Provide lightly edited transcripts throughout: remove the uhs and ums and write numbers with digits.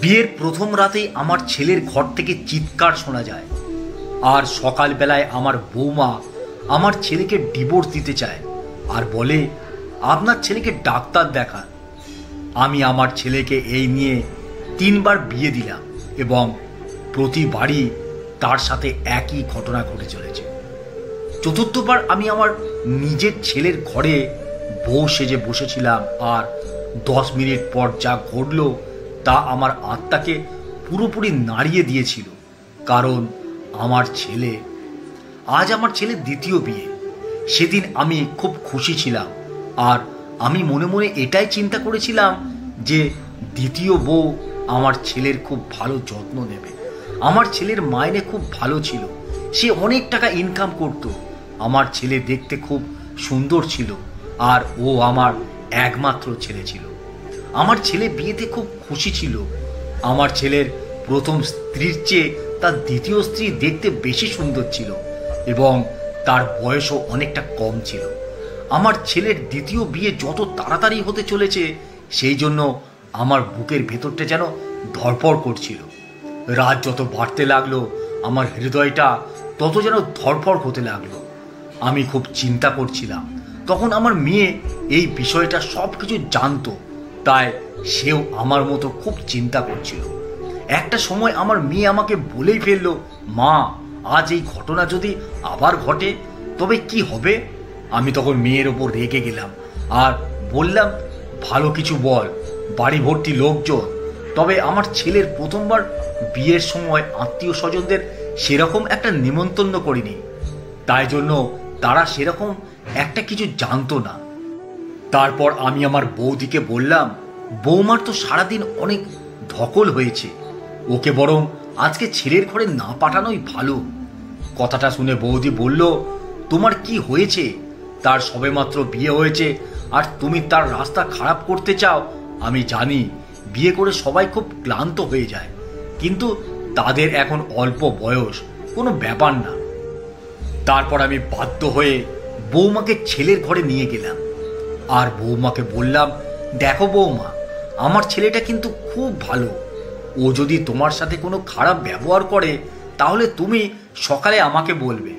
বিয়ের প্রথম রাতেই আমার ছেলের ঘর থেকে চিৎকার শোনা যায়। আর সকালবেলায় আমার বৌমা আমার ছেলেকে ডিভোর্স দিতে চায় আর বলে আপনার ছেলেকে ডাক্তার দেখান। আমি আমার ছেলেকে এই নিয়ে 3 বার বিয়ে দিলাম এবং প্রতিবারই তার সাথে একই ঘটনা ঘটে চলেছে। চতুর্থবার আমি আমার নিজের ছেলের ঘরে বউ সেজে বসেছিলাম আর 10 মিনিট পর যা ঘটল তা আমার আত্মাকে পুরোপুরি নাড়িয়ে দিয়েছিল। কারণ আজ আমার ছেলের দ্বিতীয় বিয়ে। সেদিন আমি খুব খুশি ছিলাম আর আমি মনে মনে এটাই চিন্তা করেছিলাম যে দ্বিতীয় বউ আমার ছেলের খুব ভালো যত্ন নেবে। আমার ছেলের মাইনে খুব ভালো ছিল, সে অনেক টাকা ইনকাম করত। আমার ছেলে দেখতে খুব সুন্দর ছিল আর ও আমার একমাত্র ছেলে ছিল। আমার ছেলে বিয়েতে খুব খুশি ছিল। আমার ছেলের প্রথম স্ত্রীর চেয়ে তার দ্বিতীয় স্ত্রী দেখতে বেশি সুন্দর ছিল এবং তার বয়সও অনেকটা কম ছিল। আমার ছেলের দ্বিতীয় বিয়ে যত তাড়াতাড়ি হতে চলেছে সেই জন্য আমার বুকের ভেতরটা যেন ধড়ফড় করছিল। রাত যত বাড়তে লাগলো আমার হৃদয়টা তত যেন ধড়ফড় হতে লাগলো। আমি খুব চিন্তা করছিলাম। তখন আমার মেয়ে এই বিষয়টা সব কিছু জানতো, তাই সেও আমার মতো খুব চিন্তা করছিল। একটা সময় আমার মেয়ে আমাকে বলেই ফেললো, মা আজ এই ঘটনা যদি আবার ঘটে তবে কি হবে? আমি তখন মেয়ের ওপর রেগে গেলাম আর বললাম, ভালো কিছু বল, বাড়ি ভর্তি লোকজন। তবে আমার ছেলের প্রথমবার বিয়ের সময় আত্মীয় স্বজনদের সেরকম একটা নিমন্ত্রণ করিনি, তাই জন্য তারা সেরকম একটা কিছু জানতো না। তারপর আমি আমার বৌদিকে বললাম, বৌমার তো সারাদিন অনেক ধকল হয়েছে, ওকে বরং আজকে ছেলের ঘরে না পাঠানোই ভালো। কথাটা শুনে বৌদি বলল, তোমার কি হয়েছে? তার সবেমাত্র বিয়ে হয়েছে আর তুমি তার রাস্তা খারাপ করতে চাও। আমি জানি বিয়ে করে সবাই খুব ক্লান্ত হয়ে যায়, কিন্তু তাদের এখন অল্প বয়স, কোনো ব্যাপার না। তারপর আমি বাধ্য হয়ে বৌমাকে ছেলের ঘরে নিয়ে গেলাম আর বৌমাকে বললাম, দেখো বৌমা, আমার ছেলেটা কিন্তু খুব ভালো। ও যদি তোমার সাথে কোনো খারাপ ব্যবহার করে তাহলে তুমি সকালে আমাকে বলবে,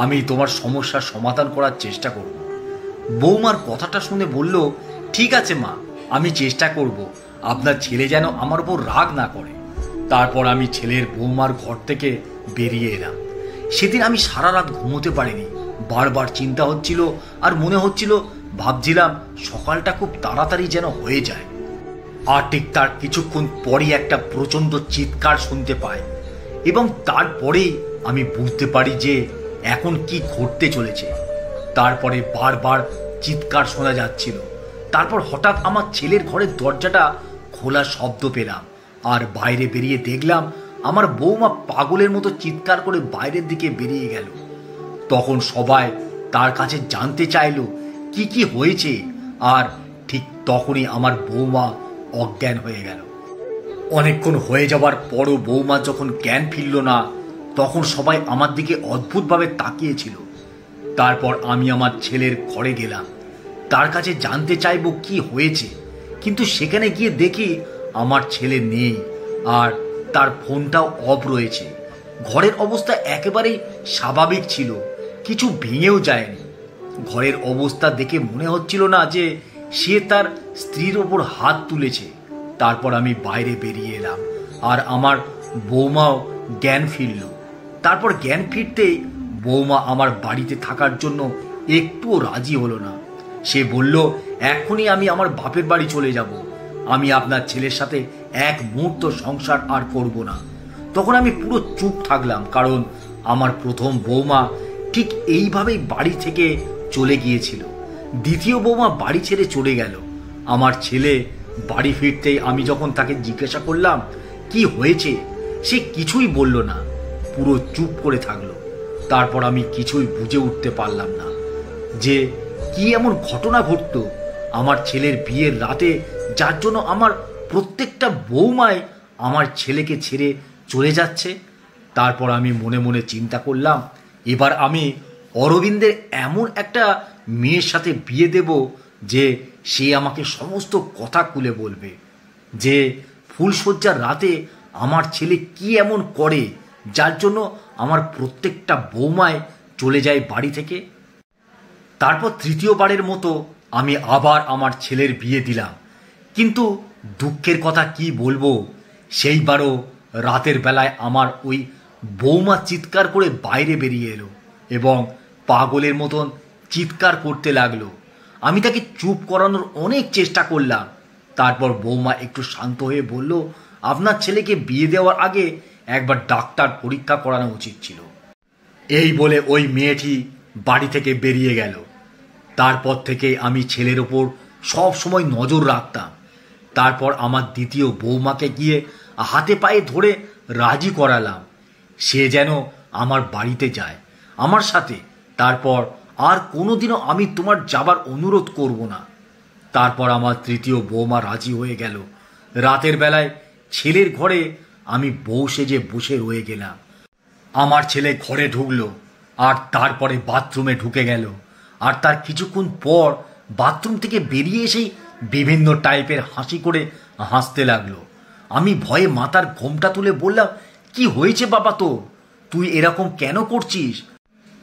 আমি তোমার সমস্যার সমাধান করার চেষ্টা করব। বৌমার কথাটা শুনে বলল, ঠিক আছে মা, আমি চেষ্টা করব, আপনার ছেলে যেন আমার উপর রাগ না করে। তারপর আমি ছেলের বৌমার ঘর থেকে বেরিয়ে এলাম। সেদিন আমি সারা রাত ঘুমোতে পারিনি। বারবার চিন্তা হচ্ছিল আর মনে হচ্ছিল, ভাবছিলাম সকালটা খুব তাড়াতাড়ি যেন হয়ে যায়। আর ঠিক তার কিছুক্ষণ পরই একটা প্রচণ্ড চিৎকার শুনতে পাই এবং তারপরেই আমি বুঝতে পারি যে এখন কি ঘটতে চলেছে। তারপরে বারবার চিৎকার শোনা যাচ্ছিল। তারপর হঠাৎ আমার ছেলের ঘরের দরজাটা খোলা শব্দ পেলাম আর বাইরে বেরিয়ে দেখলাম আমার বৌমা পাগলের মতো চিৎকার করে বাইরের দিকে বেরিয়ে গেল। তখন সবাই তার কাছে জানতে চাইলো কি কি হয়েছে আর ঠিক তখনই আমার বৌমা অজ্ঞান হয়ে গেল। অনেকক্ষণ হয়ে যাবার পরও বৌমা যখন জ্ঞান ফিরল না তখন সবাই আমার দিকে অদ্ভুতভাবে তাকিয়েছিল। তারপর আমি আমার ছেলের ঘরে গেলাম, তার কাছে জানতে চাইবো কি হয়েছে, কিন্তু সেখানে গিয়ে দেখি আমার ছেলে নেই আর তার ফোনটাও অফ রয়েছে। ঘরের অবস্থা একেবারেই স্বাভাবিক ছিল, কিছু ভেঙেও যায়নি। ঘরের অবস্থা দেখে মনে হচ্ছিল না যে সে তার স্ত্রীর ওপর হাত তুলেছে। তারপর আমি বাইরে বেরিয়ে এলাম আর আমার বৌমাও জ্ঞান ফিরল। তারপর জ্ঞান ফিরতেই বৌমা আমার বাড়িতে থাকার জন্য একটুও রাজি হলো না। সে বলল, এখনই আমি আমার বাপের বাড়ি চলে যাব, আমি আপনার ছেলের সাথে এক মুহূর্ত সংসার আর করব না। তখন আমি পুরো চুপ থাকলাম, কারণ আমার প্রথম বৌমা ঠিক এইভাবেই বাড়ি থেকে চলে গিয়েছিল। দ্বিতীয় বৌমা বাড়ি ছেড়ে চলে গেল। আমার ছেলে বাড়ি ফিরতেই আমি যখন তাকে জিজ্ঞাসা করলাম কি হয়েছে, সে কিছুই বলল না, পুরো চুপ করে থাকলো। তারপর আমি কিছুই বুঝে উঠতে পারলাম না যে কি এমন ঘটনা ঘটত আমার ছেলের বিয়ের রাতে, যার জন্য আমার প্রত্যেকটা বৌমাই আমার ছেলেকে ছেড়ে চলে যাচ্ছে। তারপর আমি মনে মনে চিন্তা করলাম, এবার আমি অরবিন্দের এমন একটা মেয়ের সাথে বিয়ে দেব যে সে আমাকে সমস্ত কথা খুলে বলবে, যে ফুলশয্যার রাতে আমার ছেলে কি এমন করে যার জন্য আমার প্রত্যেকটা বৌমায় চলে যায় বাড়ি থেকে। তারপর তৃতীয়বারের মতো আমি আবার আমার ছেলের বিয়ে দিলাম, কিন্তু দুঃখের কথা কি বলবো, সেইবারও রাতের বেলায় আমার ওই বৌমা চিৎকার করে বাইরে বেরিয়ে এলো এবং পাগলের মতন চিৎকার করতে লাগলো। আমি তাকে চুপ করানোর অনেক চেষ্টা করলাম। তারপর বৌমা একটু শান্ত হয়ে বলল, আপনার ছেলেকে বিয়ে দেওয়ার আগে একবার ডাক্তার পরীক্ষা করানো উচিত ছিল। এই বলে ওই মেয়েটি বাড়ি থেকে বেরিয়ে গেল। তারপর থেকে আমি ছেলের ওপর সব সময় নজর রাখতাম। তারপর আমার দ্বিতীয় বৌমাকে গিয়ে হাতে পায়ে ধরে রাজি করালাম সে যেন আমার বাড়িতে যায় আমার সাথে। তারপর আর কোনোদিনও আমি তোমার যাবার অনুরোধ করব না। তারপর আমার তৃতীয় বৌমা রাজি হয়ে গেল। রাতের বেলায় ছেলের ঘরে আমি বউ সেজে বসে রয়ে গেলাম। আমার ছেলে ঘরে ঢুকলো আর তারপরে বাথরুমে ঢুকে গেল, আর তার কিছুক্ষণ পর বাথরুম থেকে বেরিয়ে এসেই বিভিন্ন টাইপের হাসি করে হাসতে লাগলো। আমি ভয়ে মাথার ঘোমটা তুলে বললাম, কি হয়েছে বাবা তোর, তুই এরকম কেন করছিস?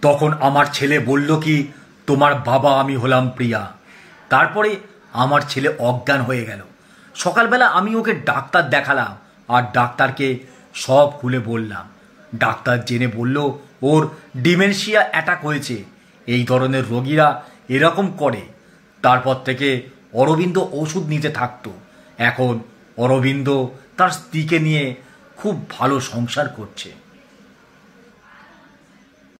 তখন আমার ছেলে বলল কি, তোমার বাবা আমি হলাম প্রিয়া। তারপরে আমার ছেলে অজ্ঞান হয়ে গেল। সকালবেলা আমি ওকে ডাক্তার দেখালাম আর ডাক্তারকে সব খুলে বললাম। ডাক্তার জেনে বলল ওর ডিমেনশিয়া অ্যাটাক হয়েছে, এই ধরনের রোগীরা এরকম করে। তারপর থেকে অরবিন্দ ওষুধ নিতে থাকতো। এখন অরবিন্দ তার স্ত্রীকে নিয়ে খুব ভালো সংসার করছে।